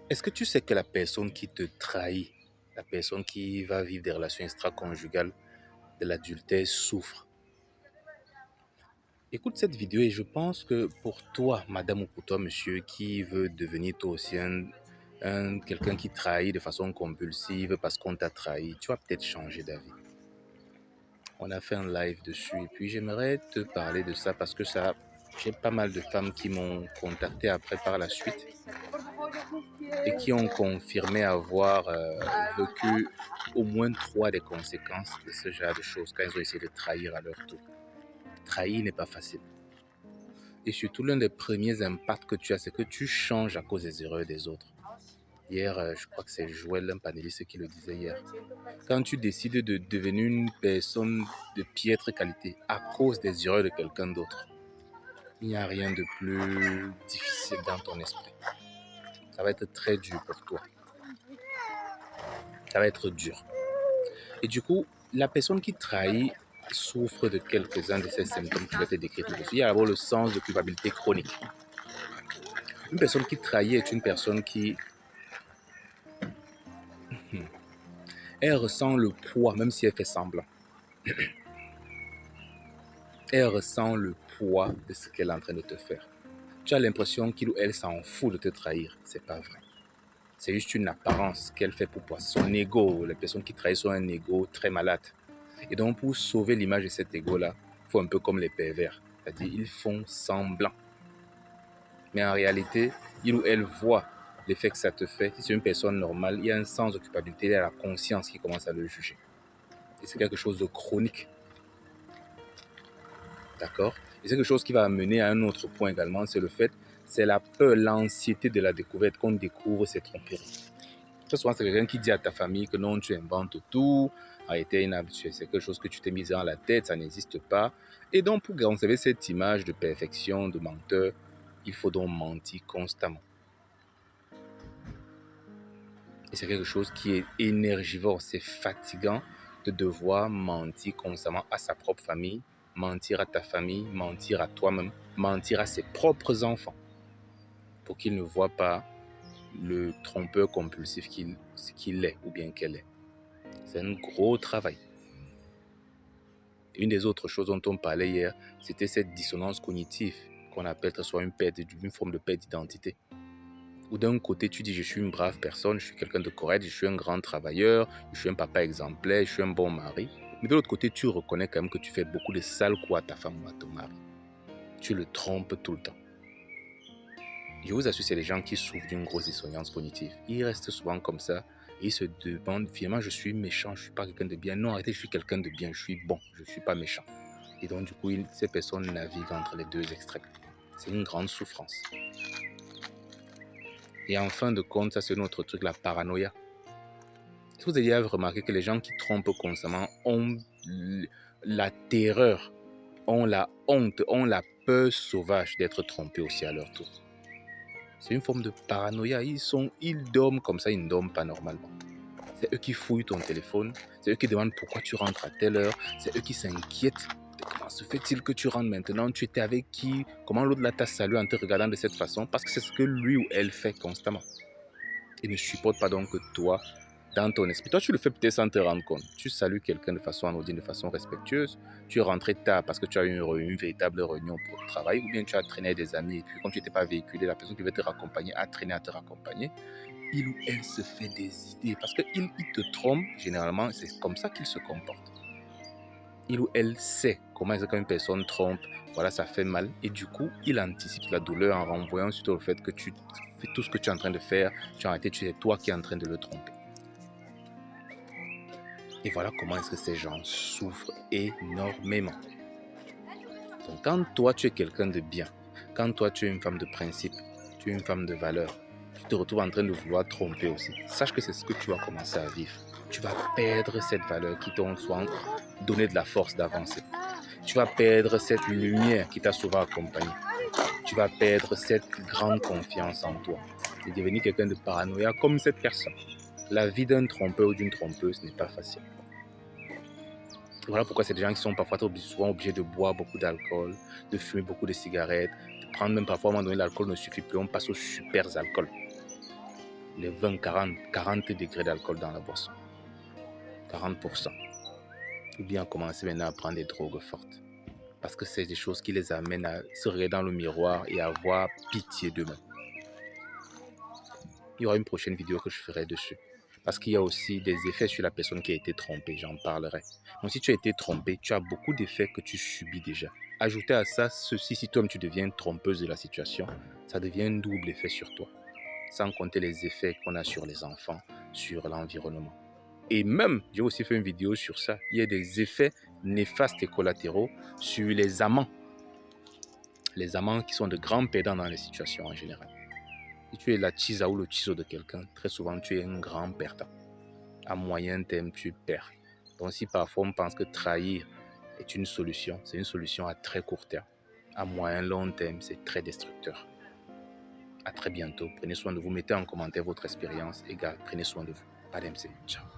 Est-ce que tu sais que la personne qui te trahit, la personne qui va vivre des relations extra-conjugales, de l'adultère souffre? Écoute cette vidéo et je pense que pour toi, madame ou pour toi, monsieur, qui veut devenir toi aussi quelqu'un qui trahit de façon compulsive parce qu'on t'a trahi, tu vas peut-être changer d'avis. On a fait un live dessus et puis j'aimerais te parler de ça parce que j'ai pas mal de femmes qui m'ont contacté après par la suite et qui ont confirmé avoir vécu au moins trois des conséquences de ce genre de choses quand ils ont essayé de trahir à leur tour. Trahir n'est pas facile. Et surtout, l'un des premiers impacts que tu as, c'est que tu changes à cause des erreurs des autres. Hier, je crois que c'est Joël, un panéliste, qui le disait hier. Quand tu décides de devenir une personne de piètre qualité à cause des erreurs de quelqu'un d'autre, il n'y a rien de plus difficile dans ton esprit. Ça va être très dur pour toi. Ça va être dur. Et du coup, la personne qui trahit souffre de quelques-uns de ces symptômes que je vais te décrire tout de suite. Il y a d'abord le sens de culpabilité chronique. Une personne qui trahit est une personne qui elle ressent le poids, même si elle fait semblant. Elle ressent le poids de ce qu'elle est en train de te faire. Tu as l'impression qu'il ou elle s'en fout de te trahir. C'est pas vrai. C'est juste une apparence qu'elle fait pour toi. Son ego, les personnes qui trahissent ont un ego très malade. Et donc, pour sauver l'image de cet ego-là, il faut un peu comme les pervers. C'est-à-dire, ils font semblant. Mais en réalité, il ou elle voit l'effet que ça te fait. Si c'est une personne normale, il y a un sens de culpabilité, il y a la conscience qui commence à le juger. Et c'est quelque chose de chronique. D'accord? Et c'est quelque chose qui va amener à un autre point également, c'est la peur, l'anxiété de la découverte, qu'on découvre ses tromperies. Très souvent, c'est quelqu'un qui dit à ta famille que non, tu inventes tout, en réalité, c'est quelque chose que tu t'es mis dans la tête, ça n'existe pas. Et donc, pour conserver cette image de perfection, de menteur, il faut donc mentir constamment. Et c'est quelque chose qui est énergivore, c'est fatigant de devoir mentir constamment à sa propre famille, mentir à ta famille, mentir à toi-même, mentir à ses propres enfants pour qu'ils ne voient pas le trompeur compulsif qu'il est ou bien qu'elle est. C'est un gros travail. Une des autres choses dont on parlait hier, c'était cette dissonance cognitive qu'on appelle très souvent une forme de perte d'identité. Où d'un côté, tu dis je suis une brave personne, je suis quelqu'un de correct, je suis un grand travailleur, je suis un papa exemplaire, je suis un bon mari. Mais de l'autre côté, tu reconnais quand même que tu fais beaucoup de sales coups à ta femme ou à ton mari. Tu le trompes tout le temps. Je vous assure, c'est les gens qui souffrent d'une grosse dissonance cognitive. Ils restent souvent comme ça et ils se demandent finalement je suis méchant, je ne suis pas quelqu'un de bien. Non, arrêtez, je suis quelqu'un de bien, je suis bon, je ne suis pas méchant. Et donc du coup, ces personnes naviguent entre les deux extrêmes. C'est une grande souffrance. Et en fin de compte, ça c'est notre truc, la paranoïa. Si vous avez remarqué que les gens qui trompent constamment ont la terreur, ont la honte, ont la peur sauvage d'être trompés aussi à leur tour. C'est une forme de paranoïa. Ils dorment comme ça, ils ne dorment pas normalement. C'est eux qui fouillent ton téléphone, c'est eux qui demandent pourquoi tu rentres à telle heure, c'est eux qui s'inquiètent. Comment se fait-il que tu rentres maintenant? Tu étais avec qui? Comment l'autre là t'a salué en te regardant de cette façon? Parce que c'est ce que lui ou elle fait constamment. Il ne supporte pas donc que toi, dans ton esprit, toi tu le fais peut-être sans te rendre compte. Tu salues quelqu'un de façon anodine, de façon respectueuse. Tu es rentré tard parce que tu as eu une véritable réunion pour le travail, ou bien tu as traîné avec des amis et puis comme tu n'étais pas véhiculé, la personne qui veut te raccompagner a traîné à te raccompagner. Il ou elle se fait des idées parce qu'il te trompe, généralement, c'est comme ça qu'il se comporte. Il ou elle sait comment est-ce qu'une personne trompe, voilà, ça fait mal, et du coup, il anticipe la douleur en renvoyant surtout le fait que tu fais tout ce que tu es en train de faire, tu as arrêté, tu es toi qui es en train de le tromper. Et voilà comment est-ce que ces gens souffrent énormément. Donc quand toi tu es quelqu'un de bien, quand toi tu es une femme de principe, tu es une femme de valeur, tu te retrouves en train de vouloir tromper aussi, sache que c'est ce que tu vas commencer à vivre. Tu vas perdre cette valeur qui t'a souvent donné de la force d'avancer. Tu vas perdre cette lumière qui t'a souvent accompagné. Tu vas perdre cette grande confiance en toi et devenir quelqu'un de paranoïaque comme cette personne. La vie d'un trompeur ou d'une trompeuse n'est pas facile. Voilà pourquoi c'est des gens qui sont parfois souvent obligés de boire beaucoup d'alcool, de fumer beaucoup de cigarettes, de prendre même parfois à un moment donné l'alcool ne suffit plus, on passe aux super alcools. les 20, 40 degrés d'alcool dans la boisson. 40%. Ou bien commencer maintenant à prendre des drogues fortes. Parce que c'est des choses qui les amènent à se regarder dans le miroir et à avoir pitié d'eux-mêmes. Il y aura une prochaine vidéo que je ferai dessus. Parce qu'il y a aussi des effets sur la personne qui a été trompée, j'en parlerai. Donc si tu as été trompé, tu as beaucoup d'effets que tu subis déjà. Ajoutez à ça ceci, si toi tu deviens trompeuse de la situation, ça devient un double effet sur toi. Sans compter les effets qu'on a sur les enfants, sur l'environnement. Et même, j'ai aussi fait une vidéo sur ça, il y a des effets néfastes et collatéraux sur les amants. Les amants qui sont de grands perdants dans les situations en général. Si tu es la tisa ou le tiso de quelqu'un, très souvent tu es un grand perdant. À moyen terme, tu perds. Donc si parfois on pense que trahir est une solution, c'est une solution à très court terme. À moyen long terme, c'est très destructeur. À très bientôt. Prenez soin de vous. Mettez en commentaire votre expérience. Prenez soin de vous. Pas d'MC. Ciao.